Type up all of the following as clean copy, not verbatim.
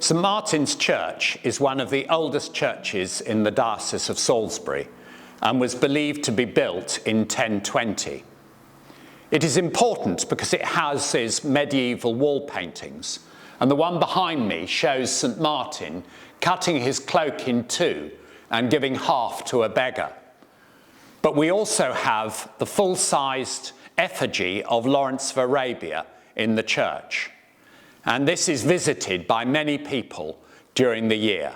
St Martin's Church is one of the oldest churches in the Diocese of Salisbury and was believed to be built in 1020. It is important because it houses medieval wall paintings, and the one behind me shows St Martin cutting his cloak in two and giving half to a beggar. But we also have the full-sized effigy of Lawrence of Arabia in the church. And this is visited by many people during the year.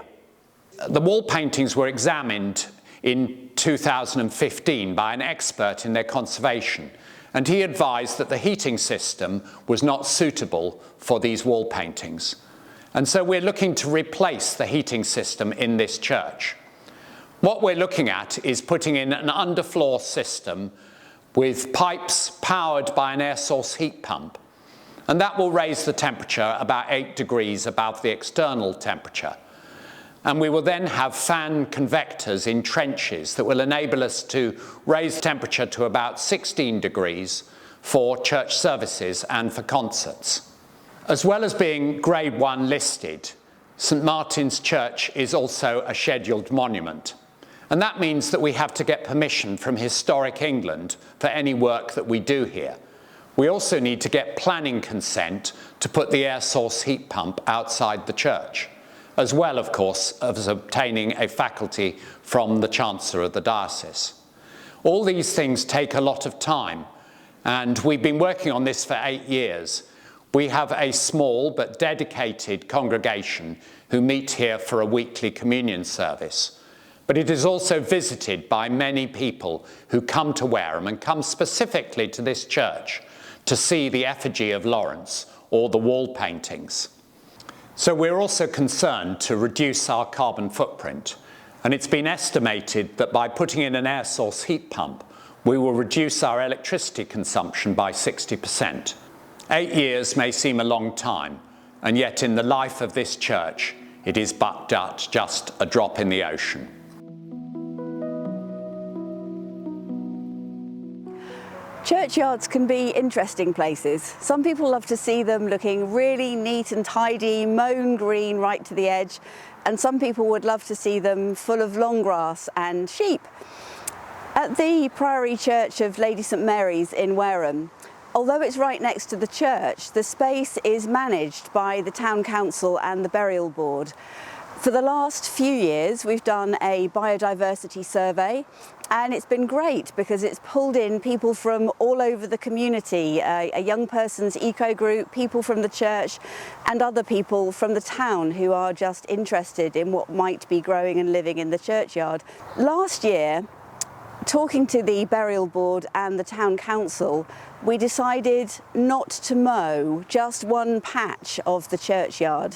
The wall paintings were examined in 2015 by an expert in their conservation, and he advised that the heating system was not suitable for these wall paintings. And so we're looking to replace the heating system in this church. What we're looking at is putting in an underfloor system with pipes powered by an air source heat pump. And that will raise the temperature about 8 degrees above the external temperature. And we will then have fan convectors in trenches that will enable us to raise the temperature to about 16 degrees for church services and for concerts. As well as being Grade 1 listed, St Martin's Church is also a scheduled monument. And that means that we have to get permission from Historic England for any work that we do here. We also need to get planning consent to put the air source heat pump outside the church, as well, of course, as obtaining a faculty from the Chancellor of the Diocese. All these things take a lot of time, and we've been working on this for 8 years. We have a small but dedicated congregation who meet here for a weekly communion service. But it is also visited by many people who come to Wareham and come specifically to this church to see the effigy of Lawrence or the wall paintings. So we're also concerned to reduce our carbon footprint, and it's been estimated that by putting in an air source heat pump, we will reduce our electricity consumption by 60%. 8 years may seem a long time, and yet in the life of this church, it is but just a drop in the ocean. Churchyards can be interesting places. Some people love to see them looking really neat and tidy, mown green right to the edge, and some people would love to see them full of long grass and sheep. At the Priory Church of Lady St Mary's in Wareham, although it's right next to the church, the space is managed by the Town Council and the Burial Board. For the last few years, we've done a biodiversity survey, and it's been great because it's pulled in people from all over the community, a young person's eco group, people from the church, and other people from the town who are just interested in what might be growing and living in the churchyard. Last year, talking to the Burial Board and the Town Council, we decided not to mow just one patch of the churchyard.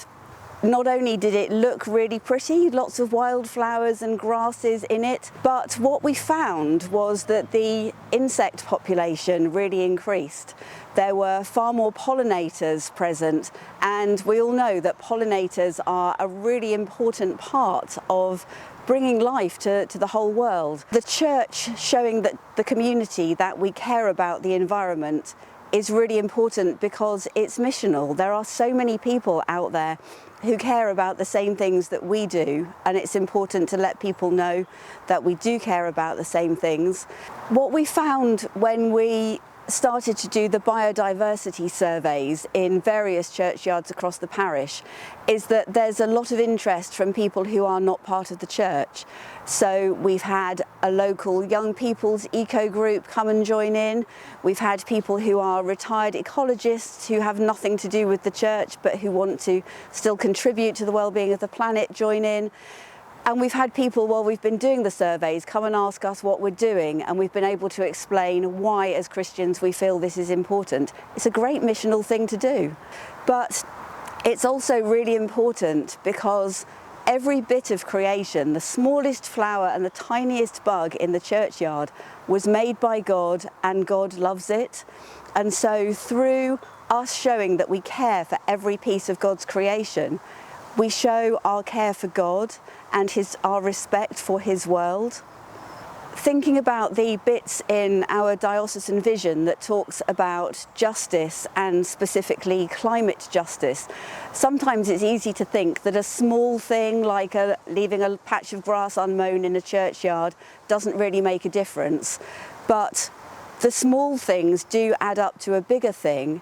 Not only did it look really pretty, lots of wildflowers and grasses in it, but what we found was that the insect population really increased. There were far more pollinators present, and we all know that pollinators are a really important part of bringing life to the whole world. The church showing that the community that we care about the environment is really important because it's missional. There are so many people out there who care about the same things that we do, and it's important to let people know that we do care about the same things. What we found when we started to do the biodiversity surveys in various churchyards across the parish is that there's a lot of interest from people who are not part of the church. So we've had a local young people's eco group come and join in. We've had people who are retired ecologists who have nothing to do with the church but who want to still contribute to the well-being of the planet join in. And we've had people, while we've been doing the surveys, come and ask us what we're doing, and we've been able to explain why, as Christians, we feel this is important. It's a great missional thing to do. But it's also really important because every bit of creation, the smallest flower and the tiniest bug in the churchyard, was made by God, and God loves it. And so through us showing that we care for every piece of God's creation, we show our care for God and our respect for His world. thinking about the bits in our diocesan vision that talks about justice and specifically climate justice, sometimes it's easy to think that a small thing like leaving a patch of grass unmown in a churchyard doesn't really make a difference. But the small things do add up to a bigger thing,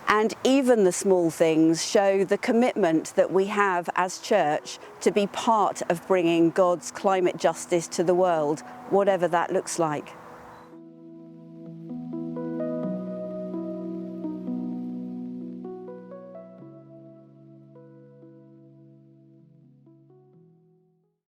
and even the small things show the commitment that we have as church to be part of bringing God's climate justice to the world, whatever that looks like.